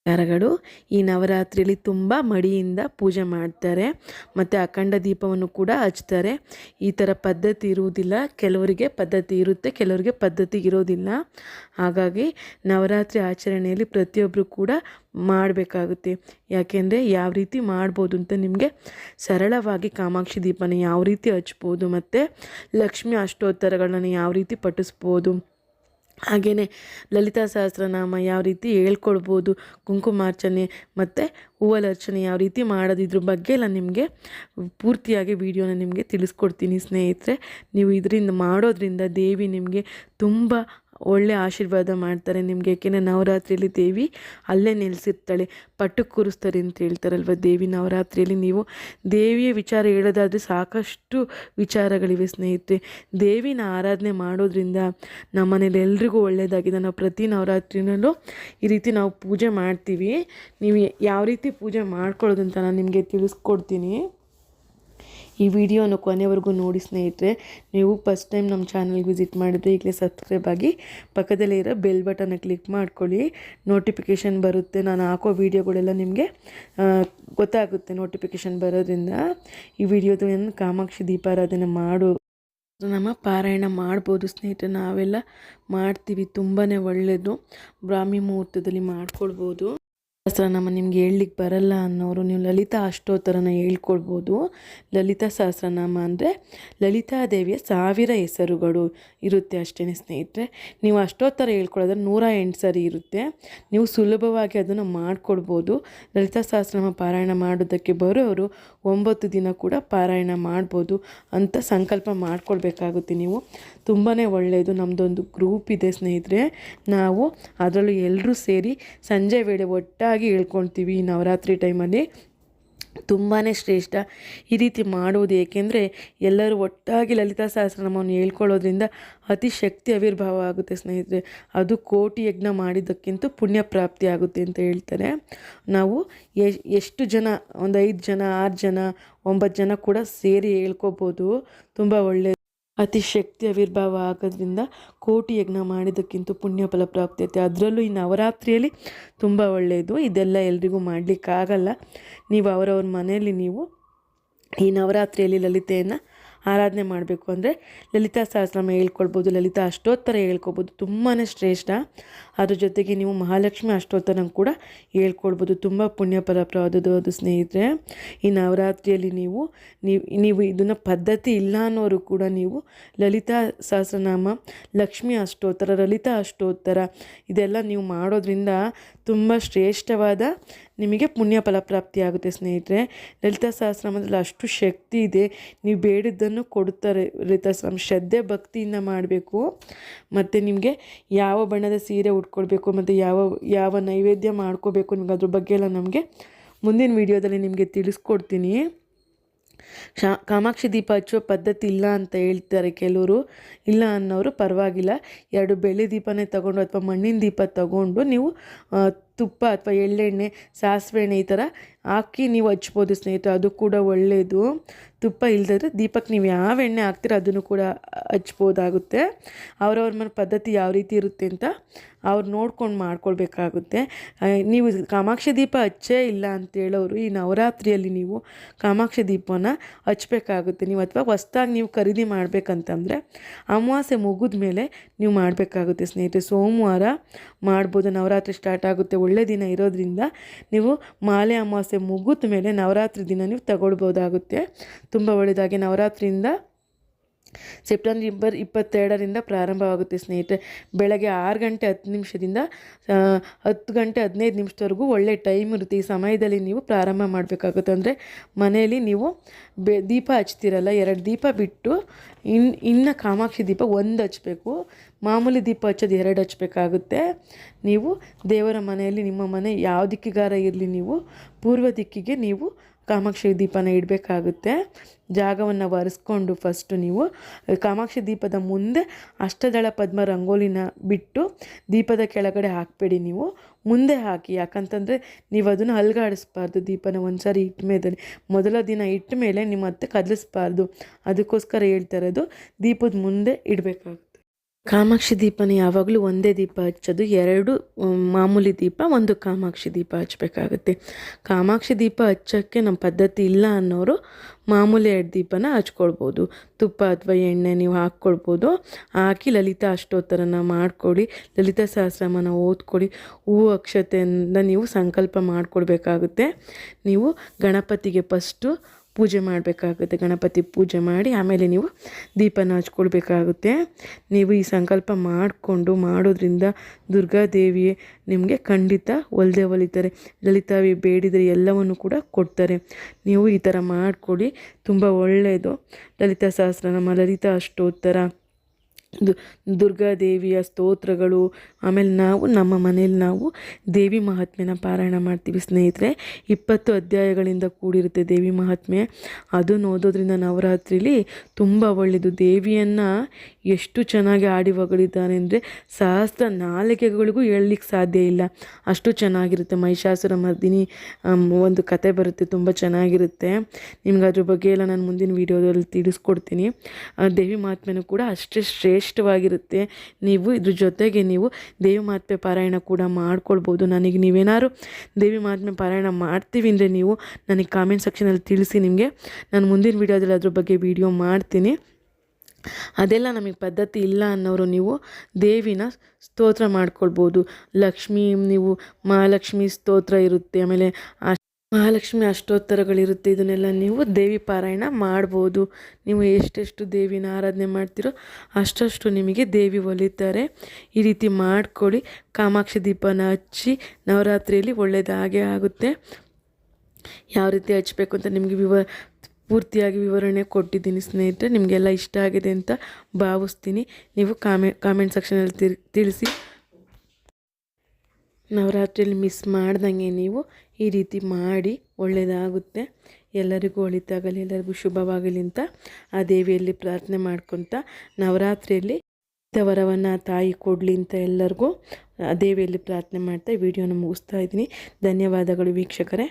ಯಾರಗಳು ಈ ನವರಾತ್ರಿಯಲ್ಲಿ ತುಂಬ ಮಡಿಯಿಂದ ಪೂಜೆ ಮಾಡ್ತಾರೆ ಮತ್ತು ಅಖಂಡ ದೀಪವನ್ನು ಕೂಡ ಹಚ್ತಾರೆ. ಈ ಥರ ಪದ್ಧತಿ ಇರುವುದಿಲ್ಲ, ಕೆಲವರಿಗೆ ಪದ್ಧತಿ ಇರುತ್ತೆ, ಕೆಲವರಿಗೆ ಪದ್ಧತಿ ಇರೋದಿಲ್ಲ. ಹಾಗಾಗಿ ನವರಾತ್ರಿ ಆಚರಣೆಯಲ್ಲಿ ಪ್ರತಿಯೊಬ್ಬರು ಕೂಡ ಮಾಡಬೇಕಾಗುತ್ತೆ. ಯಾಕೆಂದರೆ ಯಾವ ರೀತಿ ಮಾಡ್ಬೋದು ಅಂತ ನಿಮಗೆ ಸರಳವಾಗಿ ಕಾಮಾಕ್ಷಿ ದೀಪನ ಯಾವ ರೀತಿ ಹಚ್ಬೋದು ಮತ್ತು ಲಕ್ಷ್ಮಿ ಅಷ್ಟೋತ್ತರಗಳನ್ನು ಯಾವ ರೀತಿ ಪಠಿಸ್ಬೋದು, ಹಾಗೆಯೇ ಲಲಿತಾ ಸಹಸ್ರನಾಮ ಯಾವ ರೀತಿ ಹೇಳ್ಕೊಳ್ಬೋದು, ಕುಂಕುಮಾರ್ಚನೆ ಮತ್ತು ಹೂವಲರ್ಚನೆ ಯಾವ ರೀತಿ ಮಾಡೋದು, ಇದ್ರ ಬಗ್ಗೆ ಎಲ್ಲ ನಿಮಗೆ ಪೂರ್ತಿಯಾಗಿ ವಿಡಿಯೋನ ನಿಮಗೆ ತಿಳಿಸ್ಕೊಡ್ತೀನಿ ಸ್ನೇಹಿತರೆ. ನೀವು ಇದರಿಂದ ಮಾಡೋದ್ರಿಂದ ದೇವಿ ನಿಮಗೆ ತುಂಬ ಒಳ್ಳೆಯ ಆಶೀರ್ವಾದ ಮಾಡ್ತಾರೆ ನಿಮಗೆ. ಏಕೆಂದರೆ ನವರಾತ್ರಿಯಲ್ಲಿ ದೇವಿ ಅಲ್ಲೇ ನೆಲೆಸಿರ್ತಾಳೆ, ಪಟ್ಟಕ್ಕೆ ಕೂರಿಸ್ತಾರೆ ಅಂತ ಹೇಳ್ತಾರಲ್ವ ದೇವಿ. ನವರಾತ್ರಿಯಲ್ಲಿ ನೀವು ದೇವಿಯ ವಿಚಾರ ಹೇಳೋದಾದರೆ ಸಾಕಷ್ಟು ವಿಚಾರಗಳಿವೆ ಸ್ನೇಹಿತರೆ. ದೇವಿನ ಆರಾಧನೆ ಮಾಡೋದ್ರಿಂದ ನಮ್ಮ ಮನೇಲಿ ಎಲ್ರಿಗೂ ಒಳ್ಳೆಯದಾಗಿದೆ. ನಾವು ಪ್ರತಿ ನವರಾತ್ರಿನಲ್ಲೂ ಈ ರೀತಿ ನಾವು ಪೂಜೆ ಮಾಡ್ತೀವಿ. ನೀವು ಯಾವ ರೀತಿ ಪೂಜೆ ಮಾಡ್ಕೊಳ್ಳೋದಂತ ನಾನು ನಿಮಗೆ ತಿಳಿಸ್ಕೊಡ್ತೀನಿ. ಈ ವಿಡಿಯೋನ ಕೊನೆವರೆಗೂ ನೋಡಿ ಸ್ನೇಹಿತರೆ. ನೀವು ಫಸ್ಟ್ ಟೈಮ್ ನಮ್ಮ ಚಾನಲ್ಗೆ ವಿಸಿಟ್ ಮಾಡಿದರೆ ಈಗಲೇ ಸಬ್ಸ್ಕ್ರೈಬ್ ಆಗಿ ಪಕ್ಕದಲ್ಲೇ ಇರೋ ಬೆಲ್ ಬಟನ್ನ ಕ್ಲಿಕ್ ಮಾಡ್ಕೊಳ್ಳಿ. ನೋಟಿಫಿಕೇಷನ್ ಬರುತ್ತೆ, ನಾನು ಹಾಕೋ ವಿಡಿಯೋಗಳೆಲ್ಲ ನಿಮಗೆ ಗೊತ್ತಾಗುತ್ತೆ ನೋಟಿಫಿಕೇಷನ್ ಬರೋದ್ರಿಂದ. ಈ ವಿಡಿಯೋದಲ್ಲಿ ಕಾಮಾಕ್ಷಿ ದೀಪಾರಾಧನೆ ನಮ್ಮ ಪಾರಾಯಣ ಮಾಡ್ಬೋದು ಸ್ನೇಹಿತರೆ. ನಾವೆಲ್ಲ ಮಾಡ್ತೀವಿ, ತುಂಬಾ ಒಳ್ಳೆಯದು. ಬ್ರಾಹ್ಮಿ ಮುಹೂರ್ತದಲ್ಲಿ ಮಾಡ್ಕೊಳ್ಬೋದು. ಸಹಸ್ರನಾಮ ನಿಮ್ಗೆ ಹೇಳ್ಲಿಕ್ಕೆ ಬರಲ್ಲ ಅನ್ನೋರು ನೀವು ಲಲಿತಾ ಅಷ್ಟೋತ್ತರನ ಹೇಳ್ಕೊಳ್ಬೋದು. ಲಲಿತಾ ಸಹಸ್ರನಾಮ ಅಂದರೆ ಲಲಿತಾದೇವಿಯ 1000 ಹೆಸರುಗಳು ಇರುತ್ತೆ ಅಷ್ಟೇ ಸ್ನೇಹಿತರೆ. ನೀವು ಅಷ್ಟೋತ್ತರ ಹೇಳ್ಕೊಳ್ಳೋದ್ರೆ 108 ಸರಿ ಇರುತ್ತೆ. ನೀವು ಸುಲಭವಾಗಿ ಅದನ್ನು ಮಾಡ್ಕೊಳ್ಬೋದು. ಲಲಿತಾ ಸಹಸ್ರನಾಮ ಪಾರಾಯಣ ಮಾಡೋದಕ್ಕೆ ಬರೋರು 9 ದಿನ ಕೂಡ ಪಾರಾಯಣ ಮಾಡ್ಬೋದು ಅಂತ ಸಂಕಲ್ಪ ಮಾಡ್ಕೊಳ್ಬೇಕಾಗುತ್ತೆ. ನೀವು ತುಂಬಾ ಒಳ್ಳೆಯದು. ನಮ್ಮದೊಂದು ಗ್ರೂಪ್ ಇದೆ ಸ್ನೇಹಿತರೆ, ನಾವು ಅದರಲ್ಲೂ ಎಲ್ಲರೂ ಸೇರಿ ಸಂಜೆ ವೇಳೆ ಒಟ್ಟಾಗಿ ಹೇಳ್ಕೊಳ್ತೀವಿ. ಈ ನವರಾತ್ರಿ ಟೈಮಲ್ಲಿ ತುಂಬಾ ಶ್ರೇಷ್ಠ ಈ ರೀತಿ ಮಾಡುವುದು. ಏಕೆಂದರೆ ಎಲ್ಲರೂ ಒಟ್ಟಾಗಿ ಲಲಿತಾ ಸಹಸ್ರನಾಮವನ್ನು ಹೇಳ್ಕೊಳ್ಳೋದ್ರಿಂದ ಅತಿ ಶಕ್ತಿ ಆವಿರ್ಭಾವ ಆಗುತ್ತೆ ಸ್ನೇಹಿತರೆ. ಅದು ಕೋಟಿ ಯಜ್ಞ ಮಾಡಿದ್ದಕ್ಕಿಂತ ಪುಣ್ಯ ಪ್ರಾಪ್ತಿ ಆಗುತ್ತೆ ಅಂತ ಹೇಳ್ತಾರೆ. ನಾವು ಎಷ್ಟು ಜನ, ಒಂದು 5 ಜನ, 6 ಜನ, 9 ಜನ ಕೂಡ ಸೇರಿ ಹೇಳ್ಕೊಬೋದು. ತುಂಬ ಒಳ್ಳೆಯದು. ಅತಿ ಶಕ್ತಿ ಆವಿರ್ಭಾವ ಆಗೋದ್ರಿಂದ ಕೋಟಿ ಯಜ್ಞ ಮಾಡಿದ್ದಕ್ಕಿಂತ ಪುಣ್ಯ ಫಲ ಪ್ರಾಪ್ತಿ ಆಗುತ್ತೆ. ಅದರಲ್ಲೂ ಈ ನವರಾತ್ರಿಯಲ್ಲಿ ತುಂಬ ಒಳ್ಳೆಯದು. ಇದೆಲ್ಲ ಎಲ್ರಿಗೂ ಮಾಡಲಿಕ್ಕಾಗಲ್ಲ. ನೀವು ಅವರವ್ರ ಮನೆಯಲ್ಲಿ ನೀವು ಈ ನವರಾತ್ರಿಯಲ್ಲಿ ಲಲಿತೆಯನ್ನು ಆರಾಧನೆ ಮಾಡಬೇಕು ಅಂದರೆ ಲಲಿತಾ ಸಹಸ್ರನಾಮ ಹೇಳ್ಕೊಳ್ಬೋದು, ಲಲಿತಾ ಅಷ್ಟೋತ್ತರ ಹೇಳ್ಕೊಬೋದು. ತುಂಬಾ ಶ್ರೇಷ್ಠ. ಅದ್ರ ಜೊತೆಗೆ ನೀವು ಮಹಾಲಕ್ಷ್ಮಿ ಅಷ್ಟೋತ್ತರನ ಕೂಡ ಹೇಳ್ಕೊಳ್ಬೋದು. ತುಂಬ ಪುಣ್ಯಫಲಪ್ರದದ್ದು ಅದು ಸ್ನೇಹಿತರೆ. ಈ ನವರಾತ್ರಿಯಲ್ಲಿ ನೀವು ಇದನ್ನು ಪದ್ಧತಿ ಇಲ್ಲ ಅನ್ನೋರು ಕೂಡ ನೀವು ಲಲಿತಾ ಸಹಸ್ರನಾಮ, ಲಕ್ಷ್ಮಿ ಅಷ್ಟೋತ್ತರ, ಲಲಿತಾ ಅಷ್ಟೋತ್ತರ ಇದೆಲ್ಲ ನೀವು ಮಾಡೋದ್ರಿಂದ ತುಂಬ ಶ್ರೇಷ್ಠವಾದ ನಿಮಗೆ ಪುಣ್ಯ ಫಲಪ್ರಾಪ್ತಿ ಆಗುತ್ತೆ ಸ್ನೇಹಿತರೆ. ಲಲಿತಾ ಸಹಸ್ರನಾಮದಲ್ಲಿ ಅಷ್ಟು ಶಕ್ತಿ ಇದೆ. ನೀವು ಬೇಡಿದ್ದನ್ನು ಕೊಡ್ತಾರೆ. ಲಲಿತಾ ಸಹಸ್ರನಾಮ ಶ್ರದ್ಧೆ ಭಕ್ತಿಯಿಂದ ಮಾಡಬೇಕು. ಮತ್ತು ನಿಮಗೆ ಯಾವ ಬಣ್ಣದ ಸೀರೆ ಉಟ್ಕೊಳ್ಬೇಕು ಮತ್ತು ಯಾವ ನೈವೇದ್ಯ ಮಾಡ್ಕೋಬೇಕು, ನಿಮ್ಗೆ ಅದ್ರ ಬಗ್ಗೆ ಎಲ್ಲ ನಮಗೆ ಮುಂದಿನ ವಿಡಿಯೋದಲ್ಲಿ ನಿಮಗೆ ತಿಳಿಸ್ಕೊಡ್ತೀನಿ. ಕಾಮಾಕ್ಷಿ ದೀಪ ಹಚ್ಚುವ ಪದ್ಧತಿ ಇಲ್ಲ ಅಂತ ಹೇಳ್ತಾರೆ ಕೆಲವರು. ಇಲ್ಲ ಅನ್ನೋರು ಪರವಾಗಿಲ್ಲ, 2 ಬೆಳ್ಳಿ ದೀಪನೇ ತಗೊಂಡು ಅಥವಾ ಮಣ್ಣಿನ ದೀಪ ತಗೊಂಡು ನೀವು ತುಪ್ಪ ಅಥವಾ ಎಳ್ಳೆಣ್ಣೆ, ಸಾಸಿವೆ ಎಣ್ಣೆ ಈ ಥರ ಹಾಕಿ ನೀವು ಹಚ್ಬೋದು ಸ್ನೇಹಿತರೆ. ಅದು ಕೂಡ ಒಳ್ಳೆಯದು. ತುಪ್ಪ ಇಲ್ಲದಿದ್ರೆ ದೀಪಕ್ಕೆ ನೀವು ಯಾವ ಎಣ್ಣೆ ಹಾಕ್ತೀರ ಅದನ್ನು ಕೂಡ ಹಚ್ಬೋದಾಗುತ್ತೆ. ಅವ್ರವ್ರ ಮನೆ ಪದ್ಧತಿ ಯಾವ ರೀತಿ ಇರುತ್ತೆ ಅಂತ ಅವ್ರು ನೋಡ್ಕೊಂಡು ಮಾಡ್ಕೊಳ್ಬೇಕಾಗುತ್ತೆ. ನೀವು ಕಾಮಾಕ್ಷಿ ದೀಪ ಹಚ್ಚೇ ಇಲ್ಲ ಅಂತ ಹೇಳೋರು ಈ ನವರಾತ್ರಿಯಲ್ಲಿ ನೀವು ಕಾಮಾಕ್ಷಿ ದೀಪನ ಹಚ್ಬೇಕಾಗುತ್ತೆ. ನೀವು ಅಥವಾ ಹೊಸ್ದಾಗಿ ನೀವು ಖರೀದಿ ಮಾಡಬೇಕಂತಂದರೆ ಅಮಾವಾಸ್ಯೆ ಮುಗಿದ ಮೇಲೆ ನೀವು ಮಾಡಬೇಕಾಗುತ್ತೆ ಸ್ನೇಹಿತರೆ. ಸೋಮವಾರ ಮಾಡ್ಬೋದು. ನವರಾತ್ರಿ ಸ್ಟಾರ್ಟ್ ಆಗುತ್ತೆ, ಒಳ್ಳೆ ದಿನ ಇರೋದ್ರಿಂದ ನೀವು ಮಾಲೆ ಅಮಾವಾಸ್ಯೆ ಮುಗಿದ ಮೇಲೆ ನವರಾತ್ರಿ ದಿನ ನೀವು ತಗೊಳ್ಬೋದಾಗುತ್ತೆ. ತುಂಬ ಒಳ್ಳೆಯದಾಗಿ ನವರಾತ್ರಿಯಿಂದ ಸೆಪ್ಟೆಂಬರ್ 22ರಿಂದ ಪ್ರಾರಂಭವಾಗುತ್ತೆ ಸ್ನೇಹಿತರೆ. ಬೆಳಗ್ಗೆ 6 ಗಂಟೆ 10 ನಿಮಿಷದಿಂದ 10 ಗಂಟೆ 15 ನಿಮಿಷದವರೆಗೂ ಒಳ್ಳೆ ಟೈಮ್ ಇರುತ್ತೆ. ಈ ಸಮಯದಲ್ಲಿ ನೀವು ಪ್ರಾರಂಭ ಮಾಡಬೇಕಾಗುತ್ತೆ. ಅಂದರೆ ಮನೆಯಲ್ಲಿ ನೀವು ದೀಪ ಹಚ್ತಿರಲ್ಲ, 2 ದೀಪ ಬಿಟ್ಟು ಇನ್ನು ಕಾಮಾಕ್ಷಿ ದೀಪ 1 ಹಚ್ಚಬೇಕು. ಮಾಮೂಲಿ ದೀಪ ಹಚ್ಚೋದು 2 ಹಚ್ಚಬೇಕಾಗುತ್ತೆ. ನೀವು ದೇವರ ಮನೆಯಲ್ಲಿ ನಿಮ್ಮ ಮನೆ ಯಾವ ದಿಕ್ಕಿಗಾರ ಇರಲಿ, ನೀವು ಪೂರ್ವ ದಿಕ್ಕಿಗೆ ನೀವು ಕಾಮಾಕ್ಷಿ ದೀಪನ ಇಡಬೇಕಾಗುತ್ತೆ. ಜಾಗವನ್ನು ಒರೆಸ್ಕೊಂಡು ಫಸ್ಟು ನೀವು ಕಾಮಾಕ್ಷಿ ದೀಪದ ಮುಂದೆ ಅಷ್ಟದಳ ಪದ್ಮ ರಂಗೋಲಿನ ಬಿಟ್ಟು ದೀಪದ ಕೆಳಗಡೆ ಹಾಕಬೇಡಿ, ನೀವು ಮುಂದೆ ಹಾಕಿ. ಯಾಕಂತಂದರೆ ನೀವು ಅದನ್ನು ಅಲ್ಗಾಡಿಸ್ಬಾರ್ದು. ದೀಪನ ಒಂದು ಸಾರಿ ಇಟ್ಟ ಮೇಲೆ, ಮೊದಲ ದಿನ ಇಟ್ಟ ಮೇಲೆ ನೀವು ಮತ್ತೆ ಕದಲಿಸ್ಬಾರ್ದು. ಅದಕ್ಕೋಸ್ಕರ ಹೇಳ್ತಾ ಇರೋದು ದೀಪದ ಮುಂದೆ ಇಡಬೇಕಾಗುತ್ತೆ. ಕಾಮಾಕ್ಷಿ ದೀಪನ ಯಾವಾಗಲೂ ಒಂದೇ ದೀಪ ಹಚ್ಚೋದು, 2 ಮಾಮೂಲಿ ದೀಪ, 1 ಕಾಮಾಕ್ಷಿ ದೀಪ ಹಚ್ಚಬೇಕಾಗುತ್ತೆ. ಕಾಮಾಕ್ಷಿ ದೀಪ ಹಚ್ಚೋಕ್ಕೆ ನಮ್ಮ ಪದ್ಧತಿ ಇಲ್ಲ ಅನ್ನೋರು ಮಾಮೂಲಿ 2 ದೀಪನ ಹಚ್ಕೊಳ್ಬೋದು. ತುಪ್ಪ ಅಥವಾ ಎಣ್ಣೆ ನೀವು ಹಾಕ್ಕೊಳ್ಬೋದು. ಹಾಕಿ ಲಲಿತಾ ಅಷ್ಟೋತ್ತರನ ಮಾಡ್ಕೊಳ್ಳಿ, ಲಲಿತಾ ಸಹಸ್ರನಾಮನ ಓದ್ಕೊಳ್ಳಿ. ಹೂವು ಅಕ್ಷತೆಯಿಂದ ನೀವು ಸಂಕಲ್ಪ ಮಾಡಿಕೊಡ್ಬೇಕಾಗುತ್ತೆ. ನೀವು ಗಣಪತಿಗೆ ಫಸ್ಟು ಪೂಜೆ ಮಾಡಬೇಕಾಗುತ್ತೆ. ಗಣಪತಿ ಪೂಜೆ ಮಾಡಿ ಆಮೇಲೆ ನೀವು ದೀಪನ ಹಚ್ಕೊಳ್ಬೇಕಾಗುತ್ತೆ. ನೀವು ಈ ಸಂಕಲ್ಪ ಮಾಡೋದ್ರಿಂದ ದುರ್ಗಾದೇವಿ ನಿಮಗೆ ಖಂಡಿತ ಒಲಿತಾರೆ. ಲಲಿತಾವಿ ಬೇಡಿದರೆ ಎಲ್ಲವನ್ನು ಕೂಡ ಕೊಡ್ತಾರೆ. ನೀವು ಈ ಥರ ಮಾಡಿಕೊಡಿ, ತುಂಬ ಒಳ್ಳೆಯದು. ಲಲಿತಾ ಸಹಸ್ರನಾಮ, ಲಲಿತಾ ಅಷ್ಟೋತ್ತರ, ದುರ್ಗಾದೇವಿಯ ಸ್ತೋತ್ರಗಳು, ಆಮೇಲೆ ನಮ್ಮ ಮನೇಲಿ ನಾವು ದೇವಿ ಮಹಾತ್ಮೆನ ಪಾರಾಯಣ ಮಾಡ್ತೀವಿ ಸ್ನೇಹಿತರೆ. 20 ಅಧ್ಯಾಯಗಳಿಂದ ಕೂಡಿರುತ್ತೆ ದೇವಿ ಮಹಾತ್ಮೆ. ಅದನ್ನು ಓದೋದ್ರಿಂದ ನವರಾತ್ರಿಲಿ ತುಂಬ ಒಳ್ಳೆಯದು. ದೇವಿಯನ್ನು ಎಷ್ಟು ಚೆನ್ನಾಗಿ ಆಡಿ ಹೊಗಳಿದ್ದಾರೆ ಅಂದರೆ ಸಹಸ್ರ ನಾಲಿಗೆಗಳಿಗೂ ಹೇಳಲಿಕ್ಕೆ ಸಾಧ್ಯ ಇಲ್ಲ, ಅಷ್ಟು ಚೆನ್ನಾಗಿರುತ್ತೆ. ಮಹಿಷಾಸುರ ಮರ್ದಿನಿ ಒಂದು ಕತೆ ಬರುತ್ತೆ, ತುಂಬ ಚೆನ್ನಾಗಿರುತ್ತೆ. ನಿಮ್ಗೆ ಅದ್ರ ಬಗ್ಗೆ ಎಲ್ಲ ನಾನು ಮುಂದಿನ ವೀಡಿಯೋದಲ್ಲಿ ತಿಳಿಸ್ಕೊಡ್ತೀನಿ. ದೇವಿ ಮಹಾತ್ಮೆನೂ ಕೂಡ ಅಷ್ಟೇ ಶ್ರೇಷ್ಠವಾಗಿರುತ್ತೆ. ನೀವು ಇದ್ರ ಜೊತೆಗೆ ನೀವು ದೇವಿ ಮಹಾತ್ಮೆ ಪಾರಾಯಣ ಕೂಡ ಮಾಡ್ಕೊಳ್ಬೋದು. ನನಗೆ ನೀವೇನಾದ್ರು ದೇವಿ ಮಹಾತ್ಮೆ ಪಾರಾಯಣ ಮಾಡ್ತೀವಿ ಅಂದರೆ ನೀವು ನನಗೆ ಕಾಮೆಂಟ್ ಸೆಕ್ಷನಲ್ಲಿ ತಿಳಿಸಿ. ನಿಮಗೆ ನಾನು ಮುಂದಿನ ವೀಡಿಯೋದಲ್ಲಿ ಅದ್ರ ಬಗ್ಗೆ ವೀಡಿಯೋ ಮಾಡ್ತೀನಿ. ಅದೆಲ್ಲ ನಮಗೆ ಪದ್ಧತಿ ಇಲ್ಲ ಅನ್ನೋರು ನೀವು ದೇವಿನ ಸ್ತೋತ್ರ ಮಾಡ್ಕೊಳ್ಬೋದು. ಲಕ್ಷ್ಮಿ, ನೀವು ಮಹಾಲಕ್ಷ್ಮಿ ಸ್ತೋತ್ರ ಇರುತ್ತೆ, ಆಮೇಲೆ ಮಹಾಲಕ್ಷ್ಮಿ ಅಷ್ಟೋತ್ತರಗಳಿರುತ್ತೆ. ಇದನ್ನೆಲ್ಲ ನೀವು ದೇವಿ ಪಾರಾಯಣ ಮಾಡ್ಬೋದು. ನೀವು ಎಷ್ಟೆಷ್ಟು ದೇವಿನ ಆರಾಧನೆ ಮಾಡ್ತೀರೋ ಅಷ್ಟಷ್ಟು ನಿಮಗೆ ದೇವಿ ಒಲಿತಾರೆ. ಈ ರೀತಿ ಮಾಡ್ಕೊಳ್ಳಿ. ಕಾಮಾಕ್ಷಿ ದೀಪನ ಹಚ್ಚಿ ನವರಾತ್ರಿಯಲ್ಲಿ ಒಳ್ಳೆಯದಾಗೇ ಆಗುತ್ತೆ. ಯಾವ ರೀತಿ ಹಚ್ಚಬೇಕು ಅಂತ ನಿಮಗೆ ಪೂರ್ತಿಯಾಗಿ ವಿವರಣೆ ಕೊಟ್ಟಿದ್ದೀನಿ ಸ್ನೇಹಿತರೆ. ನಿಮಗೆಲ್ಲ ಇಷ್ಟ ಆಗಿದೆ ಅಂತ ಭಾವಿಸ್ತೀನಿ. ನೀವು ಕಾಮೆಂಟ್ ಸೆಕ್ಷನಲ್ಲಿ ತಿಳಿಸಿ. ನವರಾತ್ರಿಯಲ್ಲಿ ಮಿಸ್ ಮಾಡ್ದಂಗೆ ನೀವು ಈ ರೀತಿ ಮಾಡಿ, ಒಳ್ಳೆಯದಾಗುತ್ತೆ. ಎಲ್ಲರಿಗೂ ಒಳಿತಾಗಲಿ, ಎಲ್ಲರಿಗೂ ಶುಭವಾಗಲಿ ಅಂತ ಆ ದೇವಿಯಲ್ಲಿ ಪ್ರಾರ್ಥನೆ ಮಾಡ್ಕೊತ ನವರಾತ್ರಿಯಲ್ಲಿ ವರವನ್ನು ತಾಯಿ ಕೊಡಲಿ ಅಂತ ಎಲ್ಲರಿಗೂ ಆ ದೇವಿಯಲ್ಲಿ ಪ್ರಾರ್ಥನೆ ಮಾಡ್ತಾ ವಿಡಿಯೋನ ಮುಗಿಸ್ತಾ ಇದ್ದೀನಿ. ಧನ್ಯವಾದಗಳು ವೀಕ್ಷಕರೇ.